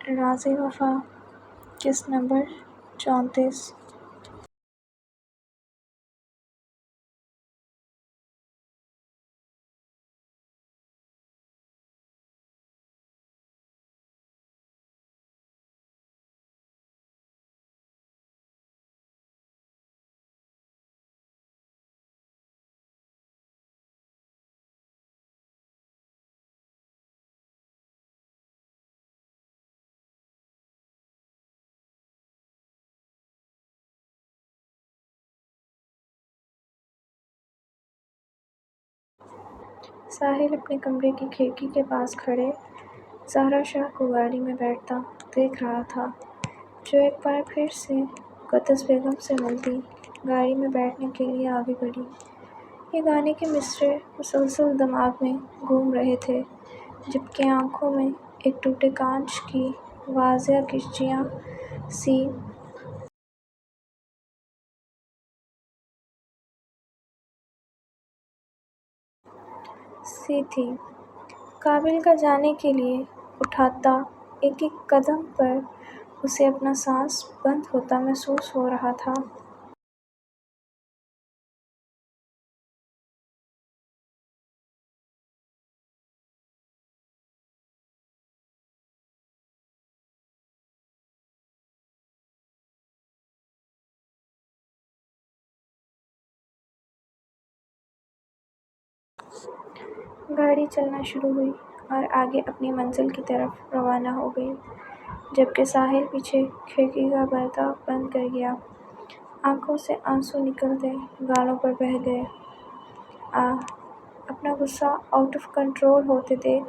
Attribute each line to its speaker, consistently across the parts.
Speaker 1: راز وفا قسط نمبر 34۔ ساحل اپنے کمرے کی کھڑکی کے پاس کھڑے زہرا شاہ کو گاڑی میں بیٹھتا دیکھ رہا تھا، جو ایک بار پھر سے مقدس بیگم سے ملتی گاڑی میں بیٹھنے کے لیے آگے بڑھی۔ یہ گانے کے مصرعے مسلسل دماغ میں گھوم رہے تھے، جبکہ آنکھوں میں ایک ٹوٹے کانچ کی واضح کرچیاں سی تھی۔ قابل کا جانے کے لیے اٹھاتا ایک ایک قدم پر اسے اپنا سانس بند ہوتا محسوس ہو رہا تھا۔ گاڑی چلنا شروع ہوئی اور آگے اپنی منزل کی طرف روانہ ہو گئی، جبکہ ساحل پیچھے کھڑکی کا پردہ بند کر گیا۔ آنکھوں سے آنسو نکلتے گالوں پر بہہ گئے۔ اپنا غصہ آؤٹ آف کنٹرول ہوتے دیکھ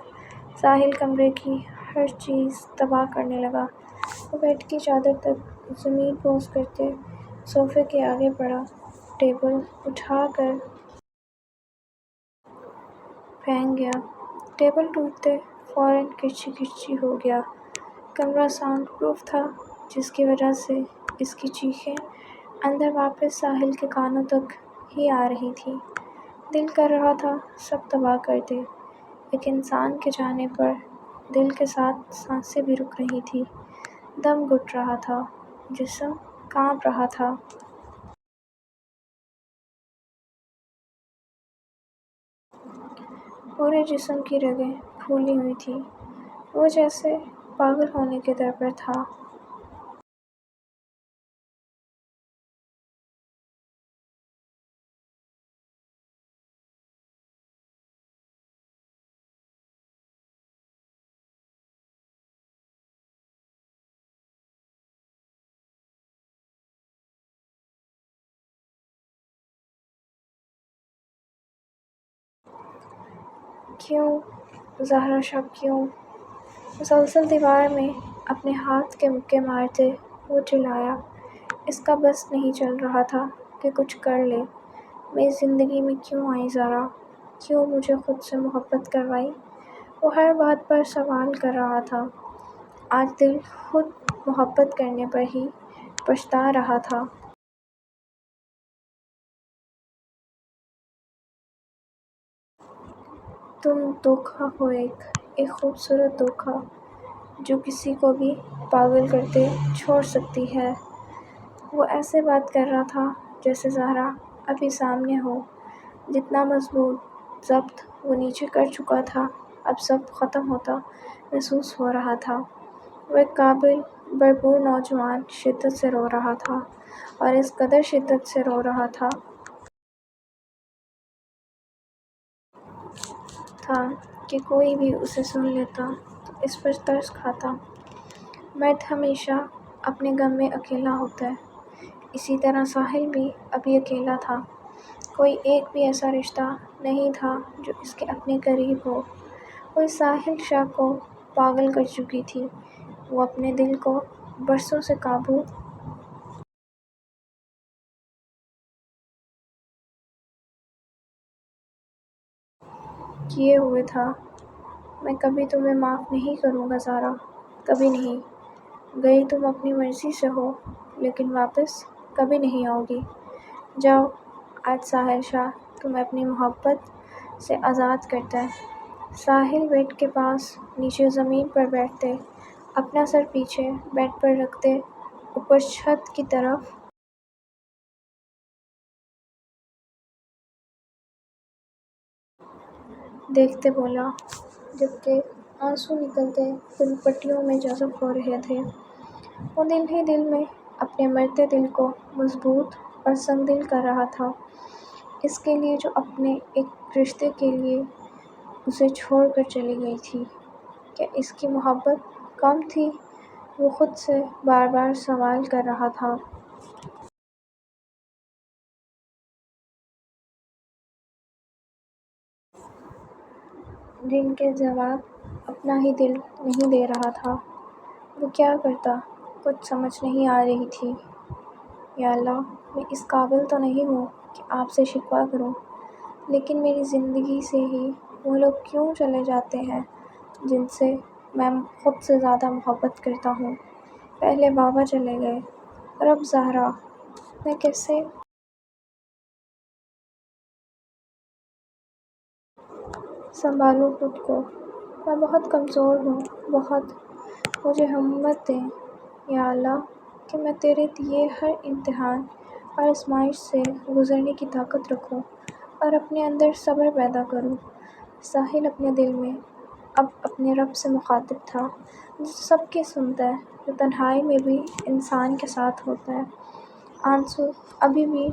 Speaker 1: ساحل کمرے کی ہر چیز تباہ کرنے لگا۔ وہ بیڈ کی چادر تک زمین بوس کرتے صوفے کے آگے پڑا، ٹیبل اٹھا کر پھینک گیا۔ ٹیبل ٹوٹتے فوراً کرچی کرچی ہو گیا۔ کمرہ ساؤنڈ پروف تھا، جس کی وجہ سے اس کی چیخیں اندر واپس ساحل کے کانوں تک ہی آ رہی تھیں۔ دل کر رہا تھا سب تباہ کر دے۔ ایک انسان کے جانے پر دل کے ساتھ سانسیں بھی رک رہی تھیں، دم گھٹ رہا تھا، جسم کانپ رہا تھا۔ پورے جسم کی رگیں پھولی ہوئی تھیں۔ وہ جیسے پاگل ہونے کے در پر تھا۔ کیوں زہرا شاہ کیوں؟ مسلسل دیوار میں اپنے ہاتھ کے مکے مارتے وہ چلایا۔ اس کا بس نہیں چل رہا تھا کہ کچھ کر لے۔ میری زندگی میں کیوں آئی زہرا؟ کیوں مجھے خود سے محبت کروائی؟ وہ ہر بات پر سوال کر رہا تھا۔ آج دل خود محبت کرنے پر ہی پچھتا رہا تھا۔ تم دھوکہ ہو، ایک خوبصورت دھوکہ، جو کسی کو بھی پاگل کرتے چھوڑ سکتی ہے۔ وہ ایسے بات کر رہا تھا جیسے زہرا ابھی سامنے ہو۔ جتنا مضبوط ضبط وہ نیچے کر چکا تھا، اب سب ختم ہوتا محسوس ہو رہا تھا۔ وہ ایک قابل بھرپور نوجوان شدت سے رو رہا تھا، اور اس قدر شدت سے رو رہا تھا کہ کوئی بھی اسے سن لیتا تو اس پر ترس کھاتا۔ مرد ہمیشہ اپنے غم میں اکیلا ہوتا ہے، اسی طرح ساحل بھی ابھی اکیلا تھا۔ کوئی ایک بھی ایسا رشتہ نہیں تھا جو اس کے اپنے قریب ہو۔ وہ اس ساحل شاہ کو پاگل کر چکی تھی۔ وہ اپنے دل کو برسوں سے قابو کیے ہوئے تھا۔ میں کبھی تمہیں معاف نہیں کروں گا زہرا، کبھی نہیں۔ گئی تم اپنی مرضی سے ہو، لیکن واپس کبھی نہیں آؤ گی۔ جاؤ، آج ساحل شاہ تمہیں اپنی محبت سے آزاد کرتا ہے۔ ساحل بیڈ کے پاس نیچے زمین پر بیٹھتے اپنا سر پیچھے بیڈ پر رکھتے اوپر چھت کی طرف دیکھتے بولا، جبکہ آنسو نکلتے دل پٹیوں میں جذب ہو رہے تھے۔ وہ دل ہی دل میں اپنے مرتے دل کو مضبوط اور سنگ دل کر رہا تھا، اس کے لیے جو اپنے ایک رشتے کے لیے اسے چھوڑ کر چلی گئی تھی۔ کیا اس کی محبت کم تھی؟ وہ خود سے بار بار سوال کر رہا تھا۔ جن کے جواب اپنا ہی دل نہیں دے رہا تھا۔ وہ کیا کرتا؟ کچھ سمجھ نہیں آ رہی تھی۔ یا اللہ، میں اس قابل تو نہیں ہوں کہ آپ سے شکوہ کروں، لیکن میری زندگی سے ہی وہ لوگ کیوں چلے جاتے ہیں جن سے میں خود سے زیادہ محبت کرتا ہوں؟ پہلے بابا چلے گئے اور اب زہرا۔ میں کیسے سنبھالوں خود کو؟ میں بہت کمزور ہوں، بہت۔ مجھے ہمت دیں یا اللہ کہ میں تیرے دیے ہر امتحان اور آزمائش سے گزرنے کی طاقت رکھوں اور اپنے اندر صبر پیدا کروں۔ ساحل اپنے دل میں اب اپنے رب سے مخاطب تھا، جو سب کی سنتا ہے، جو تنہائی میں بھی انسان کے ساتھ ہوتا ہے۔ آنسو ابھی بھی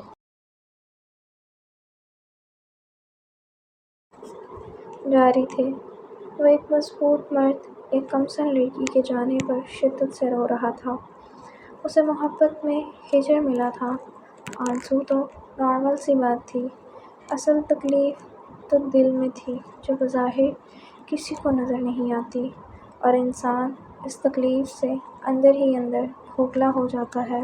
Speaker 1: جاری تھے۔ وہ ایک مضبوط مرد ایک کمسن لڑکی کے جانے پر شدت سے رو رہا تھا۔ اسے محبت میں ہجر ملا تھا۔ آنسو تو نارمل سی بات تھی، اصل تکلیف تو دل میں تھی جو بظاہر کسی کو نظر نہیں آتی، اور انسان اس تکلیف سے اندر ہی اندر کھوکھلا ہو جاتا ہے۔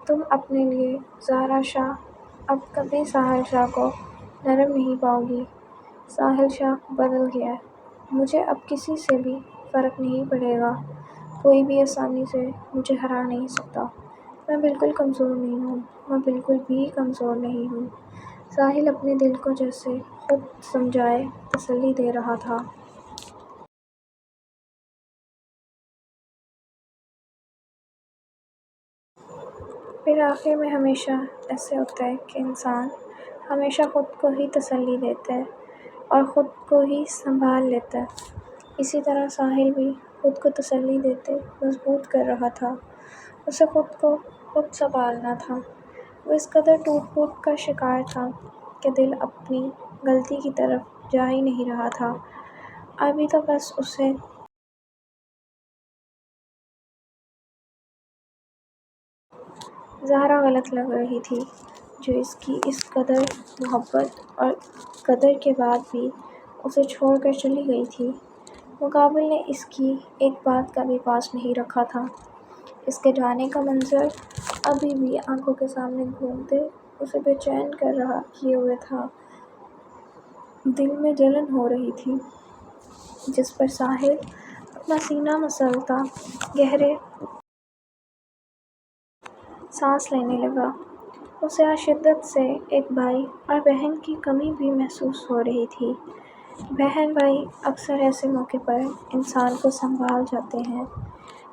Speaker 1: تم اپنے لیے زہرا شاہ اب کبھی ساحل شاہ کو نرم نہیں پاؤ گی۔ ساحل شاہ بدل گیا ہے۔ مجھے اب کسی سے بھی فرق نہیں پڑے گا، کوئی بھی آسانی سے مجھے ہرا نہیں سکتا۔ میں بالکل کمزور نہیں ہوں، میں بالکل بھی کمزور نہیں ہوں۔ ساحل اپنے دل کو جیسے خود سمجھائے تسلی دے رہا تھا۔ پھر آخر میں ہمیشہ ایسے ہوتا ہے کہ انسان ہمیشہ خود کو ہی تسلی دیتا ہے اور خود کو ہی سنبھال لیتا ہے۔ اسی طرح ساحل بھی خود کو تسلی دیتے مضبوط کر رہا تھا۔ اسے خود کو خود سنبھالنا تھا۔ وہ اس قدر ٹوٹ پھوٹ کا شکار تھا کہ دل اپنی غلطی کی طرف جا ہی نہیں رہا تھا۔ ابھی تو بس اسے زہرا غلط لگ رہی تھی، جو اس کی اس قدر محبت اور قدر کے بعد بھی اسے چھوڑ کر چلی گئی تھی۔ مقابل نے اس کی ایک بات کا بھی پاس نہیں رکھا تھا۔ اس کے جانے کا منظر ابھی بھی آنکھوں کے سامنے گھومتے اسے بے چین کیے ہوئے تھا۔ دل میں جلن ہو رہی تھی، جس پر ساحل اپنا سینہ مسلتا گہرے سانس لینے لگا۔ اسے آج شدت سے ایک بھائی اور بہن کی کمی بھی محسوس ہو رہی تھی۔ بہن بھائی اکثر ایسے موقع پر انسان کو سنبھال جاتے ہیں۔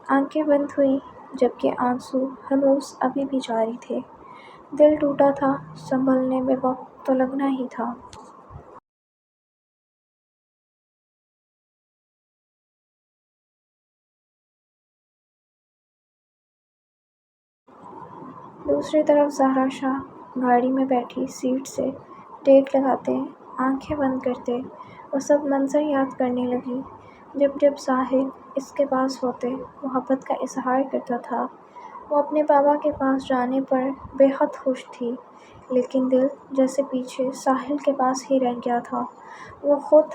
Speaker 1: آنکھیں بند ہوئیں، جبکہ آنسو ہنوز ابھی بھی جاری تھے۔ دل ٹوٹا تھا، سنبھلنے میں وقت تو لگنا ہی تھا۔ دوسری طرف زہرا شاہ گاڑی میں بیٹھی سیٹ سے ٹیک لگاتے، آنکھیں بند کرتے وہ سب منظر یاد کرنے لگی، جب جب ساحل اس کے پاس ہوتے محبت کا اظہار کرتا تھا۔ وہ اپنے بابا کے پاس جانے پر بے حد خوش تھی، لیکن دل جیسے پیچھے ساحل کے پاس ہی رہ گیا تھا۔ وہ خود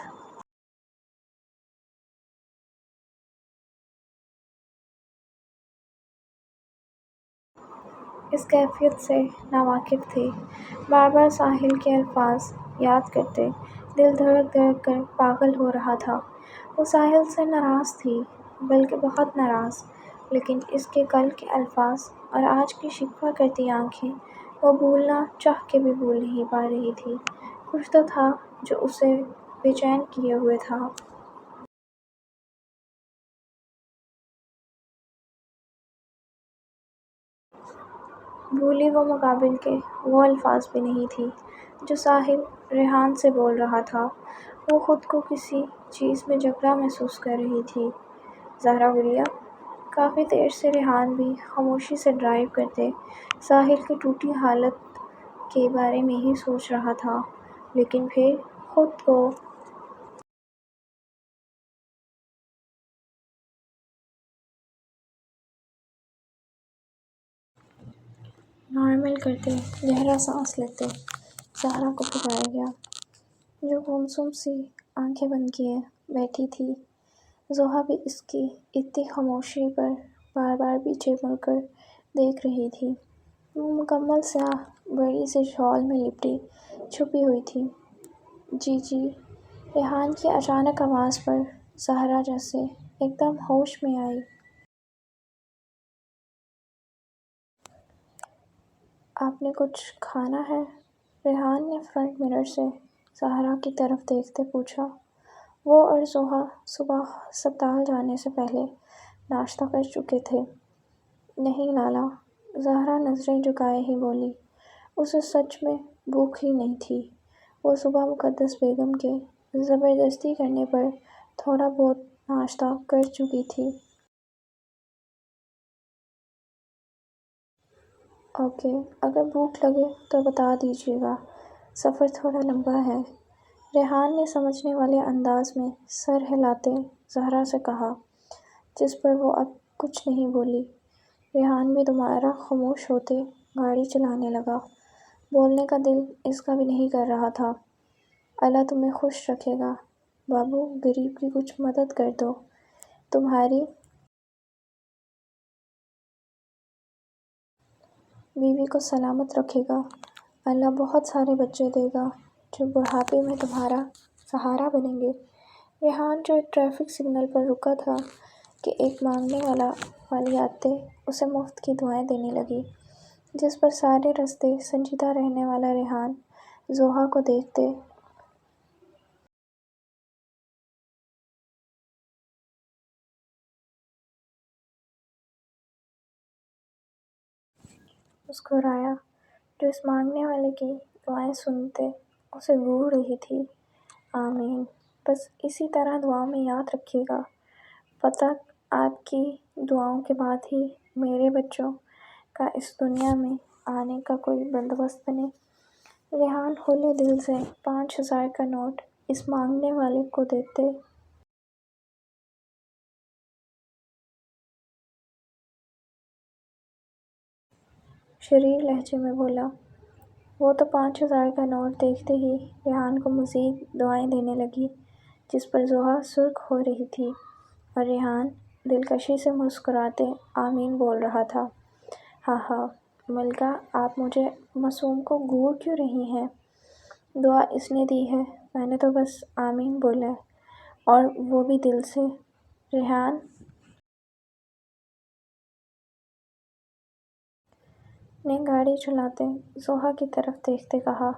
Speaker 1: اس کیفیت سے ناواقف تھے۔ بار بار ساحل کے الفاظ یاد کرتے دل دھڑک دھڑک کر پاگل ہو رہا تھا۔ وہ ساحل سے ناراض تھی، بلکہ بہت ناراض، لیکن اس کے کل کے الفاظ اور آج کی شکوہ کرتی آنکھیں وہ بھولنا چاہ کے بھی بھول نہیں پا رہی تھی۔ کچھ تو تھا جو اسے بے چین کیے ہوئے تھا۔ بھولی وہ مقابل کے وہ الفاظ بھی نہیں تھی جو ساحل ریحان سے بول رہا تھا۔ وہ خود کو کسی چیز میں جکڑا محسوس کر رہی تھی۔ زہرا گڑیا، کافی دیر سے ریحان بھی خاموشی سے ڈرائیو کرتے ساحل کی ٹوٹی حالت کے بارے میں ہی سوچ رہا تھا، لیکن پھر خود کو نارمل کرتے گہرا سانس لیتے زہرا کو پکارا گیا، جو گمسم سی آنکھیں بند کیے بیٹھی تھی۔ زوہا بھی اس کی اتنی خاموشی پر بار بار پیچھے مڑ کر دیکھ رہی تھی۔ وہ مکمل سیاہ بڑی سی شال میں لپٹی چھپی ہوئی تھی۔ جی جی، ریحان کی اچانک آواز پر زہرا جیسے ایک دم ہوش میں آئی۔ آپ نے کچھ کھانا ہے؟ ریحان نے فرنٹ مرر سے زہرا کی طرف دیکھتے پوچھا۔ وہ اور زوہا صبح ہسپتال جانے سے پہلے ناشتہ کر چکے تھے۔ نہیں لالا، زہرا نظریں جھکائے ہی بولی۔ اسے سچ میں بھوک ہی نہیں تھی۔ وہ صبح مقدس بیگم کے زبردستی کرنے پر تھوڑا بہت ناشتہ کر چکی تھی۔ اوکے، اگر بھوک لگے تو بتا دیجیے گا، سفر تھوڑا لمبا ہے۔ ریحان نے سمجھنے والے انداز میں سر ہلاتے زہرا سے کہا، جس پر وہ اب کچھ نہیں بولی۔ ریحان بھی دوبارہ خاموش ہوتے گاڑی چلانے لگا۔ بولنے کا دل اس کا بھی نہیں کر رہا تھا۔ اللہ تمہیں خوش رکھے گا بابو، غریب کی کچھ مدد کر دو، تمہاری بیوی کو سلامت رکھے گا، اللہ بہت سارے بچے دے گا جو بڑھاپے میں تمہارا سہارا بنیں گے۔ ریحان جو ایک ٹریفک سگنل پر رکا تھا کہ ایک مانگنے والی آتے اسے مفت کی دعائیں دینے لگی، جس پر سارے راستے سنجیدہ رہنے والا ریحان زوہا کو دیکھتے مسکرایا، جو اس مانگنے والے کی دعائیں سنتے اسے گونج رہی تھی۔ آمین، بس اسی طرح دعاؤں میں یاد رکھیے گا، پتہ آپ کی دعاؤں کے بعد ہی میرے بچوں کا اس دنیا میں آنے کا کوئی بندوبست بنے۔ ریحان کھلے دل سے 5,000 کا نوٹ اس مانگنے والے کو دیتے شریر لہجے میں بولا۔ وہ تو 5,000 کا نوٹ دیکھتے ہی ریحان کو مزید دعائیں دینے لگی، جس پر زوہا سرخ ہو رہی تھی اور ریحان دلکشی سے مسکراتے آمین بول رہا تھا۔ ہاں ہاں ملکہ، آپ مجھے معصوم کو گھور کیوں رہی ہیں؟ دعا اس نے دی ہے، میں نے تو بس آمین بولا ہے، اور وہ بھی دل سے۔ ریحان نے گاڑی چلاتے زوہا کی طرف دیکھتے کہا،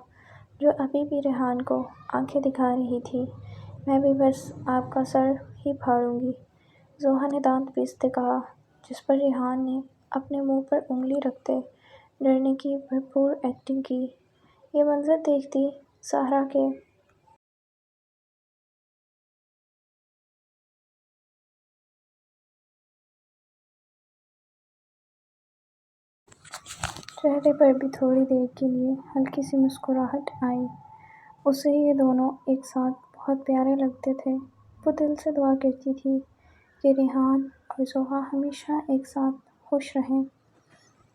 Speaker 1: جو ابھی بھی ریحان کو آنکھیں دکھا رہی تھی۔ میں بھی بس آپ کا سر ہی پھاڑوں گی، زوہا نے دانت پیستے کہا، جس پر ریحان نے اپنے منہ پر انگلی رکھتے ڈرنے کی بھرپور ایکٹنگ کی۔ یہ منظر دیکھتی زہرا کے چہرے پر بھی تھوڑی دیر کے لیے ہلکی سی مسکراہٹ آئی۔ اسے یہ دونوں ایک ساتھ بہت پیارے لگتے تھے۔ وہ دل سے دعا کرتی تھی کہ ریحان اور زوہا ہمیشہ ایک ساتھ خوش رہیں۔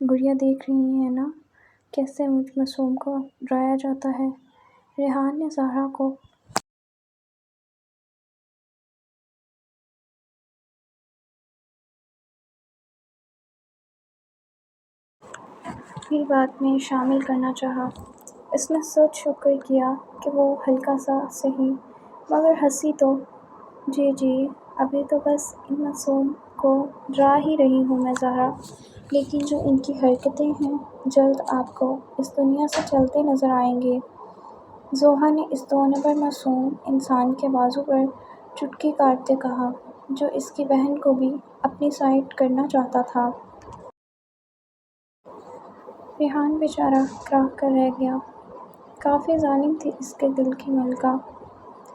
Speaker 1: گڑیا دیکھ رہی ہیں نا کیسے مجھ معصوم کو ڈرایا جاتا ہے؟ ریحان نے زہرا کو بھی بات میں شامل کرنا چاہا۔ اس نے سچ شکر کیا کہ وہ ہلکا سا سہی، مگر ہنسی تو۔ جی جی، ابھی تو بس ان معصوم کو ڈرا ہی رہی ہوں میں زہرا، لیکن جو ان کی حرکتیں ہیں جلد آپ کو اس دنیا سے چلتے نظر آئیں گے۔ زوہا نے اس دونے پر معصوم انسان کے بازو پر چٹکی کاٹتے کہا، جو اس کی بہن کو بھی اپنی سائڈ کرنا چاہتا تھا۔ ریحان بیچارہ کراہ کر رہ گیا۔ کافی ظالم تھی اس کے دل کی ملکہ۔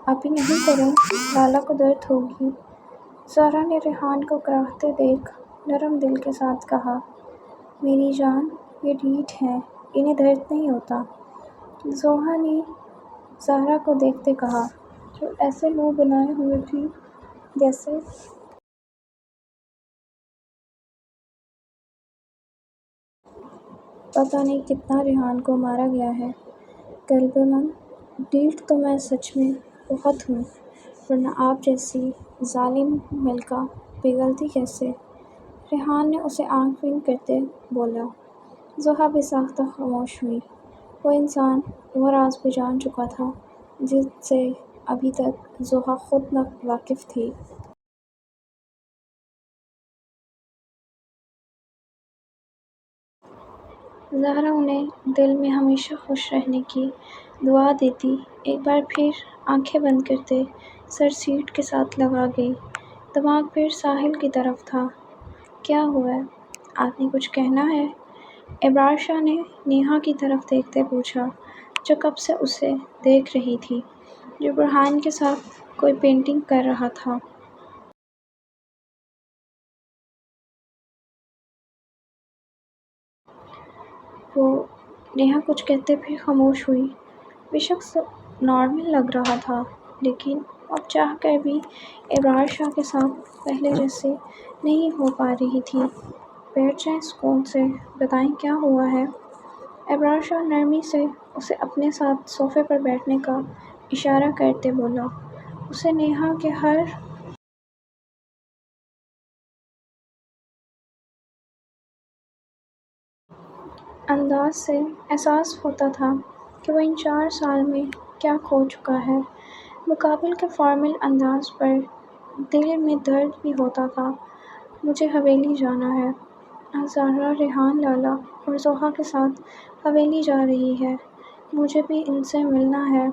Speaker 1: ابھی نہیں کریں، لالا کو درد ہوگی۔ زہرا نے ریحان کو کراہتے دیکھ نرم دل کے ساتھ کہا، میری جان، یہ ڈھیٹ ہیں، انہیں درد نہیں ہوتا۔ زوہا نے زہرا کو دیکھتے کہا، جو ایسے منہ بنائے ہوئے تھی جیسے پتہ نہیں کتنا ریحان کو مارا گیا ہے۔ قلب من، ڈھیٹ تو میں سچ میں بہت ہوں، ورنہ آپ جیسی ظالم ملکہ پگھلتی کیسے؟ ریحان نے اسے آنکھ بند کرتے بولا۔ زوہا بے ساختہ خاموش ہوئی۔ وہ انسان وہ راز بھی جان چکا تھا جس سے ابھی تک زوہا خود نا واقف تھی۔ زہرا انہیں دل میں ہمیشہ خوش رہنے کی دعا دیتی ایک بار پھر آنکھیں بند کرتے سر سیٹ کے ساتھ لگا گئی۔ دماغ پھر ساحل کی طرف تھا۔ کیا ہوا ہے؟ آپ نے کچھ کہنا ہے؟ ابرار شاہ نے نیہا کی طرف دیکھتے پوچھا، جو کب سے اسے دیکھ رہی تھی، جو برہان کے ساتھ کوئی پینٹنگ کر رہا تھا۔ وہ نیہا کچھ کہتے پھر خاموش ہوئی۔ بے شک نارمل لگ رہا تھا، لیکن اب چاہ کر بھی ابرار شاہ کے ساتھ پہلے جیسے نہیں ہو پا رہی تھی۔ بیٹھ جائیں سکون سے، بتائیں کیا ہوا ہے؟ ابرار شاہ نرمی سے اسے اپنے ساتھ صوفے پر بیٹھنے کا اشارہ کرتے بولا۔ اسے نیہا کے ہر انداز سے احساس ہوتا تھا کہ وہ ان 4 سال میں کیا کھو چکا ہے۔ مقابل کے فارمل انداز پر دل میں درد بھی ہوتا تھا۔ مجھے حویلی جانا ہے۔ آج زہرا ریحان لالا اور زوہا کے ساتھ حویلی جا رہی ہے۔ مجھے بھی ان سے ملنا ہے۔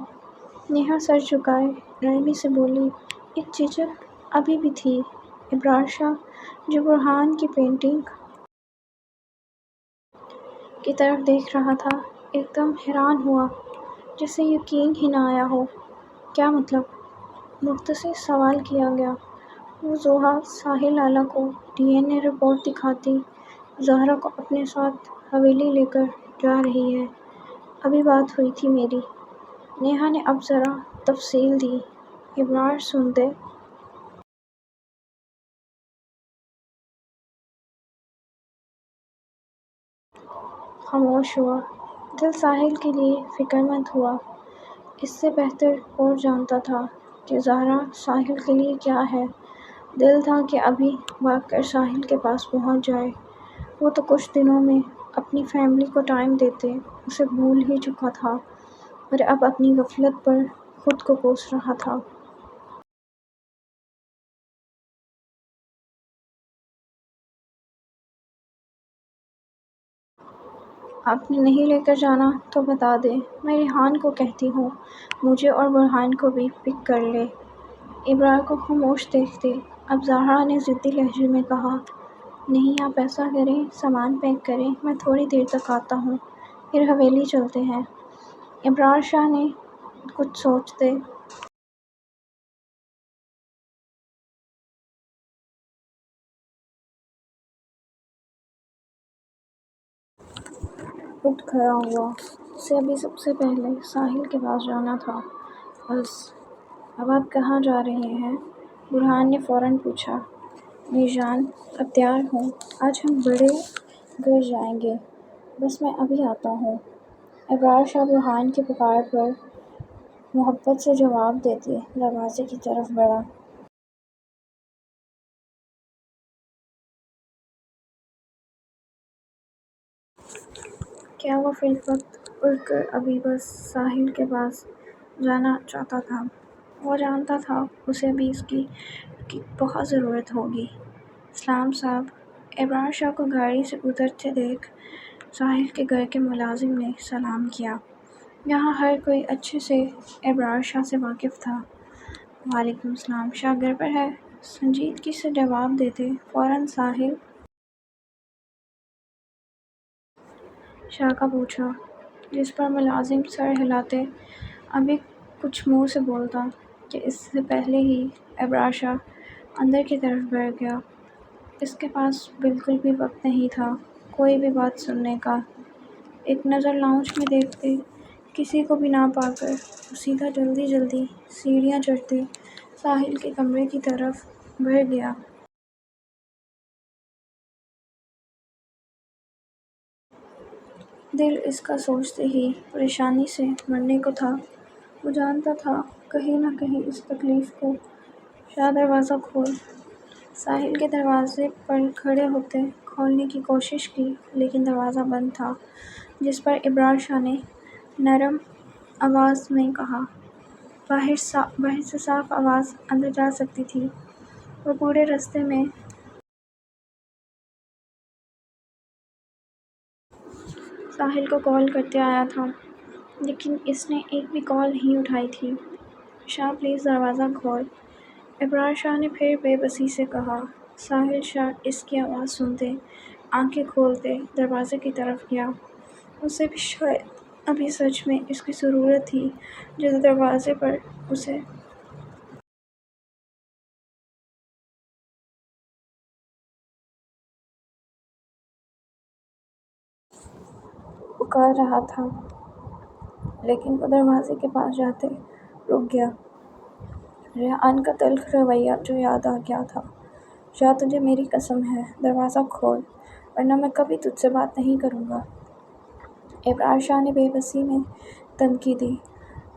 Speaker 1: نیہا سر جھکائے نرمی سے بولی۔ ایک جھجک ابھی بھی تھی۔ ابرار شاہ، جو برہان کی پینٹنگ کی طرف دیکھ رہا تھا، ایک دم حیران ہوا، جسے یقین ہی نہ آیا ہو۔ کیا مطلب؟ مختصر سوال کیا گیا۔ وہ زوہا ساحل لالا کو ڈی این اے رپورٹ دکھاتی زہرا کو اپنے ساتھ حویلی لے کر جا رہی ہے۔ ابھی بات ہوئی تھی میری۔ نیہا نے اب ذرا تفصیل دی۔ ابرار سنتے خاموش ہوا۔ دل ساحل کے لیے فکر مند ہوا۔ اس سے بہتر اور جانتا تھا کہ زہرا ساحل کے لیے کیا ہے۔ دل تھا کہ ابھی بھاگ کر ساحل کے پاس پہنچ جائے۔ وہ تو کچھ دنوں میں اپنی فیملی کو ٹائم دیتے اسے بھول ہی چکا تھا، اور اب اپنی غفلت پر خود کو کوس رہا تھا۔ آپ نے نہیں لے کر جانا تو بتا دیں، میں ریحان کو کہتی ہوں مجھے اور برہان کو بھی پک کر لے۔ ابرار کو خاموش دیکھتے اب زہرا نے ضدی لہجے میں کہا، نہیں آپ ایسا کریں، سامان پیک کریں، میں تھوڑی دیر تک آتا ہوں، پھر حویلی چلتے ہیں۔ ابرار شاہ نے کچھ سوچتے اٹھ کھڑا ہوا۔ اسے ابھی سب سے پہلے ساحل کے پاس جانا تھا۔ بس، اب آپ کہاں جا رہے ہیں؟ برہان نے فوراً پوچھا۔ میری جان، اب تیار ہوں، آج ہم بڑے گھر جائیں گے، بس میں ابھی آتا ہوں۔ ابرار شاہ برہان کی پکار پر محبت سے جواب دیتے دروازے کی طرف بڑھا۔ کیا وہ فی الوقت اٹھ کر ابھی بس ساحل کے پاس جانا چاہتا تھا؟ وہ جانتا تھا اسے ابھی اس کی بہت ضرورت ہوگی۔ اسلام صاحب، ابرار شاہ کو گاڑی سے اترتے دیکھ ساحل کے گھر کے ملازم نے سلام کیا۔ یہاں ہر کوئی اچھے سے ابرار شاہ سے واقف تھا۔ وعلیکم السلام، شاہ گھر پر ہے؟ سنجیدگی سے جواب دیتے فوراً ساحل شاہ کا پوچھا، جس پر ملازم سر ہلاتے ابھی کچھ منہ سے بولتا کہ اس سے پہلے ہی ابرار شاہ اندر کی طرف بڑھ گیا۔ اس کے پاس بالکل بھی وقت نہیں تھا کوئی بھی بات سننے کا۔ ایک نظر لاؤنج میں دیکھتے کسی کو بھی نہ پا کر وہ سیدھا جلدی جلدی سیڑھیاں چڑھتے ساحل کے کمرے کی طرف بڑھ گیا۔ دل اس کا سوچتے ہی پریشانی سے مرنے کو تھا۔ وہ جانتا تھا کہیں نہ کہیں اس تکلیف کو۔ شاہ دروازہ کھول۔ ساحل کے دروازے پر کھڑے ہوتے کھولنے کی کوشش کی لیکن دروازہ بند تھا، جس پر ابرار شاہ نے نرم آواز میں کہا۔ باہر سے صاف آواز اندر جا سکتی تھی۔ وہ پورے راستے میں ساحل کو کال کرتے آیا تھا لیکن اس نے ایک بھی کال نہیں اٹھائی تھی۔ شاہ پلیز دروازہ کھول، ابرار شاہ نے پھر بے بسی سے کہا۔ ساحل شاہ اس کی آواز سنتے آنکھیں کھولتے دروازے کی طرف گیا۔ اسے بھی شاید ابھی سچ میں اس کی ضرورت تھی جو دروازے پر اسے پکار رہا تھا، لیکن وہ دروازے کے پاس جاتے رک گیا۔ ریحان کا تلخ رویہ جو یاد آ گیا تھا۔ شاہ تجھے میری قسم ہے دروازہ کھول ورنہ میں کبھی تجھ سے بات نہیں کروں گا، ابرار شاہ نے بے بسی میں دھمکی دی،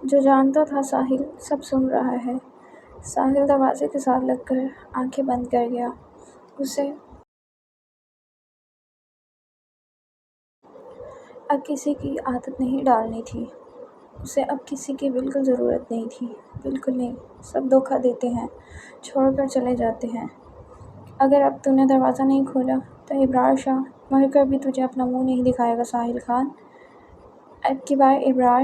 Speaker 1: جو جانتا تھا ساحل سب سن رہا ہے۔ ساحل دروازے کے ساتھ لگ کر آنکھیں بند کر گیا۔ اسے اب کسی کی عادت نہیں ڈالنی تھی۔ اسے اب کسی کی بالکل ضرورت نہیں تھی، بالکل نہیں۔ سب دھوکہ دیتے ہیں، چھوڑ کر چلے جاتے ہیں۔ اگر اب تو نے دروازہ نہیں کھولا تو ابرار شاہ مر کر بھی تجھے اپنا منہ نہیں دکھائے گا ساحل خان۔ اب کی بار ابرار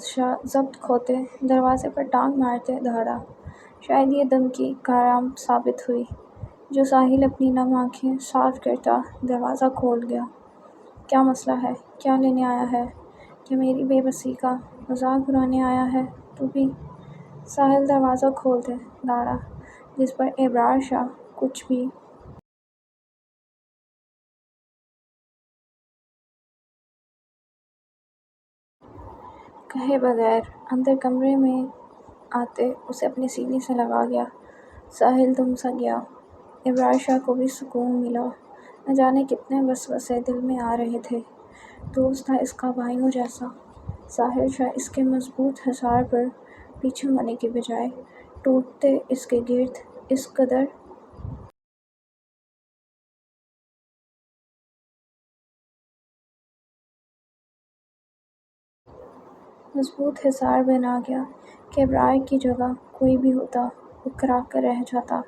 Speaker 1: شاہ ضبط کھوتے دروازے پر ٹانگ مارتے دھاڑا۔ شاید یہ دھمکی کارآمد ثابت ہوئی، جو ساحل اپنی نم آنکھیں صاف کرتا دروازہ کھول گیا۔ کیا مسئلہ ہے؟ کیا لینے آیا ہے؟ کیا میری بے بسی کا مذاق اڑانے آیا ہے تو بھی؟ ساحل دروازہ کھولتے دھاڑا، جس پر ابرار شاہ کچھ بھی کہے بغیر اندر کمرے میں آتے اسے اپنے سینے سے لگا گیا۔ ساحل دم سا گیا۔ ابرار شاہ کو بھی سکون ملا۔ نہ جانے کتنے وسوسے دل میں آ رہے تھے۔ دوست تھا اس کا بھائیوں جیسا۔ ساحل شاہ اس کے مضبوط حصار پر پیچھے ہونے کے بجائے ٹوٹتے اس کے گرد اس قدر مضبوط حصار بنا گیا کہ ابرار کی جگہ کوئی بھی ہوتا وہ کرا کر رہ جاتا۔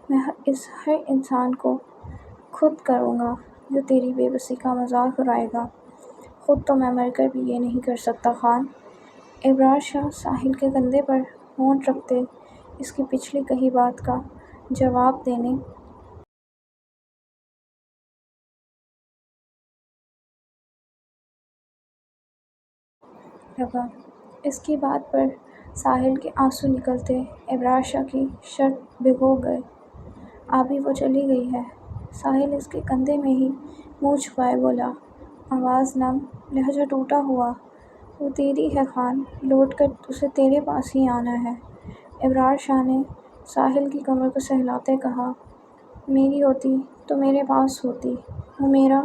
Speaker 1: میں اس ہر انسان کو خود کروں گا جو تیری بے بسی کا مذاق اڑائے گا۔ خود تو میں مر کر بھی یہ نہیں کر سکتا خان۔ ابرار شاہ ساحل کے کندھے پر ہونٹ رکھتے اس کی پچھلی کہی بات کا جواب دینے لگا۔ اس کی بات پر ساحل کے آنسو نکلتے ابرار شاہ کی شرط بھگو گئے۔ ابھی وہ چلی گئی ہے؟ ساحل اس کے کندھے میں ہی منہ چھپائے بولا، آواز نم، لہجہ ٹوٹا ہوا۔ وہ تیری ہے خان، لوٹ کر اسے تیرے پاس ہی آنا ہے۔ ابرار شاہ نے ساحل کی کمر کو سہلاتے کہا، میری ہوتی تو میرے پاس ہوتی، وہ میرا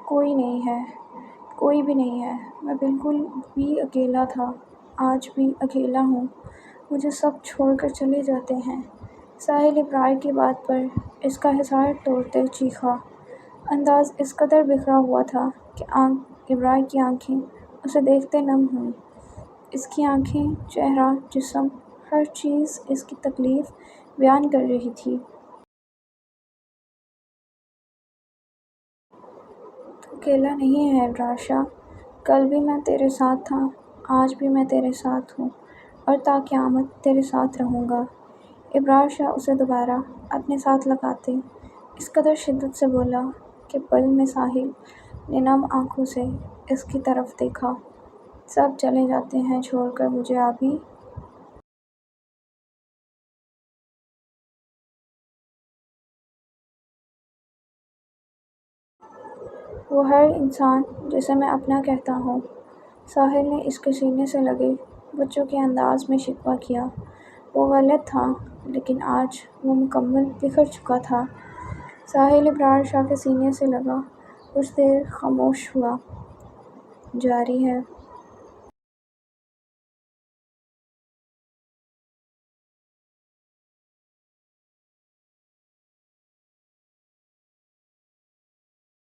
Speaker 1: کوئی نہیں ہے، کوئی بھی نہیں ہے۔ میں بالکل بھی اکیلا تھا، آج بھی اکیلا ہوں۔ مجھے سب چھوڑ کر چلے جاتے ہیں۔ ساحل ابرار کی بات پر اس کا حصار توڑتے چیخا۔ انداز اس قدر بکھرا ہوا تھا کہ ابرار کی آنکھیں اسے دیکھتے نم ہوئیں۔ اس کی آنکھیں، چہرہ، جسم، ہر چیز اس کی تکلیف بیان کر رہی تھی۔ تو اکیلا نہیں ہے ابرار شاہ، کل بھی میں تیرے ساتھ تھا، آج بھی میں تیرے ساتھ ہوں اور تا قیامت تیرے ساتھ رہوں گا۔ ابرار شاہ اسے دوبارہ اپنے ساتھ لگاتے اس قدر شدت سے بولا کہ پل میں ساحل نے نم آنکھوں سے اس کی طرف دیکھا۔ سب چلے جاتے ہیں چھوڑ کر مجھے ابھی۔ وہ ہر انسان جسے میں اپنا کہتا ہوں۔ ساحل نے اس کے سینے سے لگے بچوں کے انداز میں شکوہ کیا۔ وہ غلط تھا، لیکن آج وہ مکمل بکھر چکا تھا۔ ساحل ابرار شاہ کے سینے سے لگا، کچھ دیر خاموش ہوا۔ جاری ہے۔